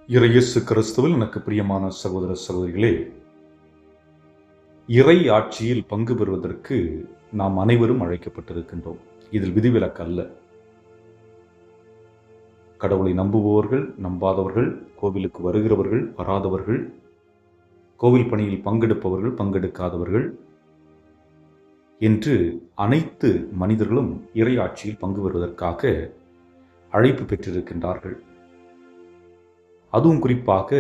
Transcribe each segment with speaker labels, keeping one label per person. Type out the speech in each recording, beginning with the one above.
Speaker 1: இயேசு கிறிஸ்துவில் எனக்கு பிரியமான சகோதர சகோதரிகளே, இறை ஆட்சியில் பங்கு பெறுவதற்கு நாம் அனைவரும் அழைக்கப்பட்டிருக்கின்றோம். இதில் விதிவிலக்கு அல்ல. கடவுளை நம்புபவர்கள், நம்பாதவர்கள், கோவிலுக்கு வருகிறவர்கள், வராதவர்கள், கோவில் பணியில் பங்கெடுப்பவர்கள், பங்கெடுக்காதவர்கள் என்று அனைத்து மனிதர்களும் இறை ஆட்சியில் பங்கு பெறுவதற்காக அழைப்பு பெற்றிருக்கின்றார்கள். அதுவும் குறிப்பாக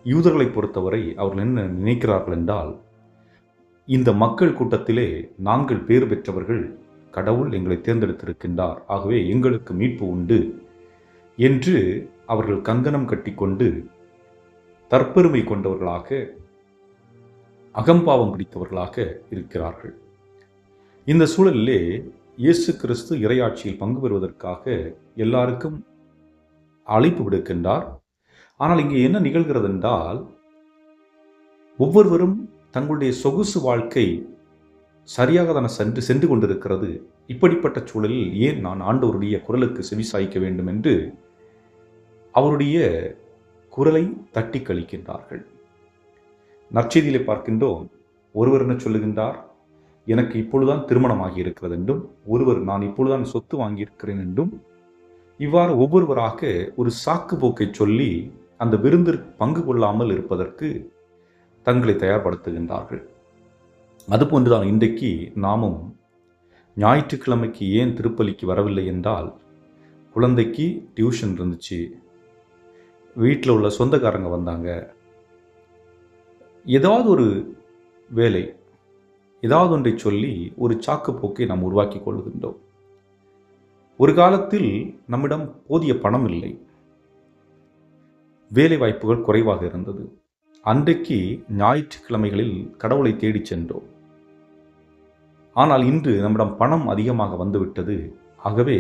Speaker 1: யூதர்களை பொறுத்தவரை அவர்கள் என்ன நினைக்கிறார்கள் என்றால், இந்த மக்கள் கூட்டத்திலே நாங்கள் பேறு பெற்றவர்கள், கடவுள் எங்களை தேர்ந்தெடுத்திருக்கின்றார், ஆகவே எங்களுக்கு மீட்பு உண்டு என்று அவர்கள் கங்கணம் கட்டிக்கொண்டு தற்பெருமை கொண்டவர்களாக, அகம்பாவம் பிடித்தவர்களாக இருக்கிறார்கள். இந்த சூழலிலே இயேசு கிறிஸ்து இறையாட்சியில் பங்கு பெறுவதற்காக எல்லாருக்கும் அழைப்பு விடுக்கின்றார். ஆனால் இங்கே என்ன நிகழ்கிறது என்றால், ஒவ்வொருவரும் தங்களுடைய சொகுசு வாழ்க்கை சரியாக சென்று கொண்டிருக்கிறது. இப்படிப்பட்ட சூழலில் ஏன் நான் ஆண்டவருடைய குரலுக்கு செவிசாய்க்க வேண்டும் என்று அவருடைய குரலை தட்டி கழிக்கின்றார்கள். நற்செய்தியிலே பார்க்கின்றோம், ஒருவர் என்ன சொல்லுகின்றார், எனக்கு இப்பொழுதுதான் திருமணமாகி இருக்கிறது என்றும், ஒருவர் நான் இப்பொழுதுதான் சொத்து வாங்கியிருக்கிறேன் என்றும், இவ்வாறு ஒவ்வொருவராக ஒரு சாக்கு போக்கை சொல்லி அந்த விருந்திற்கு பங்கு கொள்ளாமல் இருப்பதற்கு தங்களை தயார்படுத்துகின்றார்கள். அதுபோன்றுதான் இன்றைக்கு நாமும் ஞாயிற்றுக்கிழமைக்கு ஏன் திருப்பலிக்கு வரவில்லை என்றால், குழந்தைக்கு டியூஷன் இருந்துச்சு, வீட்டில் உள்ள சொந்தக்காரங்க வந்தாங்க, ஏதாவது ஒரு வேலை, ஏதாவது ஒன்றை சொல்லி ஒரு சாக்கு போக்கை நாம் உருவாக்கி கொள்கின்றோம். ஒரு காலத்தில் நம்மிடம் போதிய பணம் இல்லை, வேலை வாய்ப்புகள் குறைவாக இருந்தது. அன்றைக்கு ஞாயிற்றுக்கிழமைகளில் கடவுளை தேடிச் சென்றோம். ஆனால் இன்று நம்மிடம் பணம் அதிகமாக வந்துவிட்டது. ஆகவே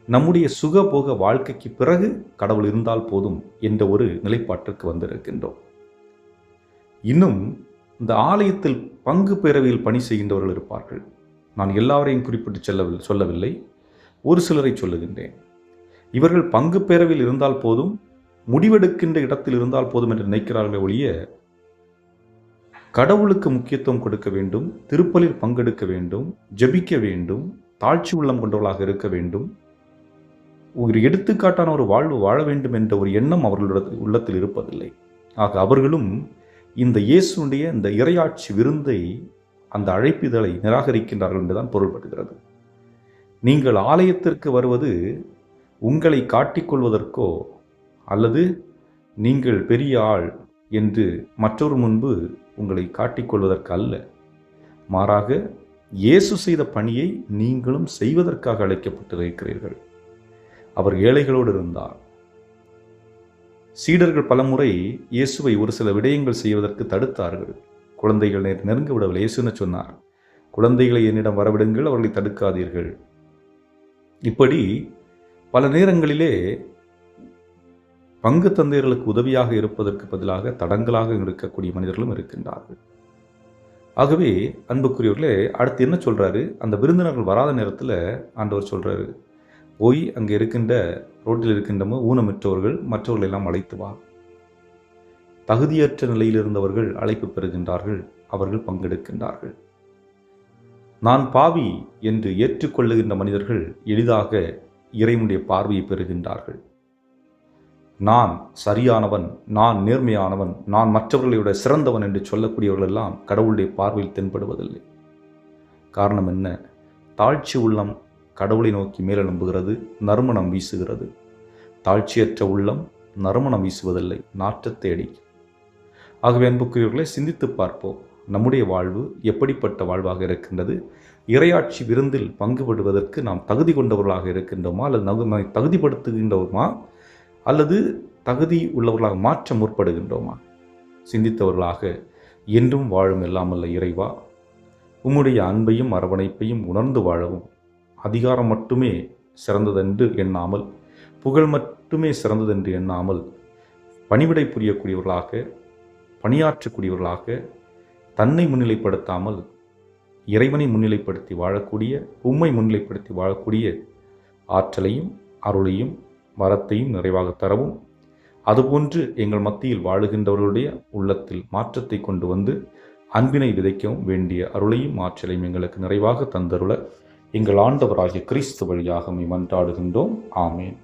Speaker 1: நம்முடைய சுகபோக வாழ்க்கைக்கு பிறகு கடவுள் இருந்தால் போதும் என்ற ஒரு நிலைப்பாட்டிற்கு வந்திருக்கின்றோம். இன்னும் இந்த ஆலயத்தில் பங்கு பேரவையில் பணி செய்கின்றவர்கள் இருப்பார்கள். நான் எல்லாவரையும் குறிப்பிட்டு சொல்லவில்லை, ஒரு சிலரை சொல்லுகின்றேன். இவர்கள் பங்கு பேரவையில் இருந்தால் போதும், முடிவெடுக்கின்ற இடத்தில் இருந்தால் போதும் என்று நினைக்கிறார்களே ஒழிய, கடவுளுக்கு முக்கியத்துவம் கொடுக்க வேண்டும், திருப்பலில் பங்கெடுக்க வேண்டும், ஜெபிக்க வேண்டும், தாழ்ச்சி உள்ளம் கொண்டவர்களாக இருக்க வேண்டும், ஒரு எடுத்துக்காட்டான ஒரு வாழ்வு வாழ வேண்டும் என்ற ஒரு எண்ணம் அவர்களுடைய உள்ளத்தில் இருப்பதில்லை. ஆக அவர்களும் இந்த இயேசுடைய இந்த இறையாட்சி விருந்தை, அந்த அழைப்பிதழை நிராகரிக்கின்றார்கள் என்றுதான் பொருள்படுகிறது. நீங்கள் ஆலயத்திற்கு வருவது உங்களை காட்டிக்கொள்வதற்கோ அல்லது நீங்கள் பெரிய ஆள் என்று மற்றொரு முன்பு உங்களை காட்டிக்கொள்வதற்கு அல்ல, மாறாக இயேசு செய்த பணியை நீங்களும் செய்வதற்காக அழைக்கப்பட்டிருக்கிறீர்கள். அவர் ஏழைகளோடு இருந்தார். சீடர்கள் பலமுறை இயேசுவை ஒரு சில விடயங்கள் செய்வதற்கு தடுத்தார்கள். குழந்தைகள் நெருங்க விடவில்லை. இயேசுன்னு சொன்னார், குழந்தைகளை என்னிடம் வரவிடுங்கள், அவர்களை தடுக்காதீர்கள். இப்படி பல நேரங்களிலே பங்கு தந்தையர்களுக்கு உதவியாக இருப்பதற்கு பதிலாக தடங்களாக இருக்கக்கூடிய மனிதர்களும் இருக்கின்றார்கள். ஆகவே அன்புக்குரியவர்களே, அடுத்து என்ன சொல்றாரு, அந்த விருந்தினர்கள் வராத நேரத்தில் ஆண்டவர் சொல்றாரு, போய் அங்கே இருக்கின்ற ரோட்டில் இருக்கின்ற ஊனமிற்றவர்கள் மற்றவர்கள் எல்லாம் அழைத்து வா. தகுதியற்ற நிலையில் இருந்தவர்கள் அழைப்பு பெறுகின்றார்கள், அவர்கள் பங்கெடுக்கின்றார்கள். நான் பாவி என்று ஏற்றுக்கொள்ளுகின்ற மனிதர்கள் எளிதாக இறைவனுடைய பார்வையை பெறுகின்றார்கள். நான் சரியானவன், நான் நேர்மையானவன், நான் மற்றவர்களை விட சிறந்தவன் என்று சொல்லக்கூடியவர்கள் எல்லாம் கடவுளுடைய பார்வையில் தென்படுவதில்லை. காரணம் என்ன? தாழ்ச்சி உள்ளம் கடவுளை நோக்கி மேலெழும்புகிறது, நறுமணம் வீசுகிறது. தாழ்ச்சியற்ற உள்ளம் நறுமணம் வீசுவதில்லை, நாற்றத்தை அடிக்கும். ஆகவே அன்புக்குரியவர்களை சிந்தித்து பார்ப்போம், நம்முடைய வாழ்வு எப்படிப்பட்ட வாழ்வாக இருக்கின்றது? இறையாட்சி விருந்தில் பங்குபடுவதற்கு நாம் தகுதி கொண்டவர்களாக இருக்கின்றோமா, அல்லது நம்மை தகுதிப்படுத்துகின்றோமா, அல்லது தகுதி உள்ளவர்களாக மாற்ற முற்படுகின்றோமா? சிந்தித்தவர்களாக என்றும் வாழும் எல்லாமல்ல இறைவா, உம்முடைய அன்பையும் அரவணைப்பையும் உணர்ந்து வாழவும், அதிகாரம் மட்டுமே சிறந்ததென்று எண்ணாமல், புகழ் மட்டுமே சிறந்ததென்று எண்ணாமல், பணிவிடை புரியக்கூடியவர்களாக, பணியாற்றக்கூடியவர்களாக, தன்னை முன்னிலைப்படுத்தாமல் இறைவனை முன்னிலைப்படுத்தி வாழக்கூடிய, உம்மை முன்னிலைப்படுத்தி வாழக்கூடிய ஆற்றலையும் அருளையும் வரத்தையும் நிறைவாக தரவும், அதுபோன்று எங்கள் மத்தியில் வாழுகின்றவர்களுடைய உள்ளத்தில் மாற்றத்தை கொண்டு வந்து அன்பினை விதைக்கவும் வேண்டிய அருளையும் ஆற்றலையும் எங்களுக்கு நிறைவாக தந்தருள எங்கள் ஆண்டவராகிய கிறிஸ்து வழியாக மன்றாடுகின்றோம். ஆமேன்.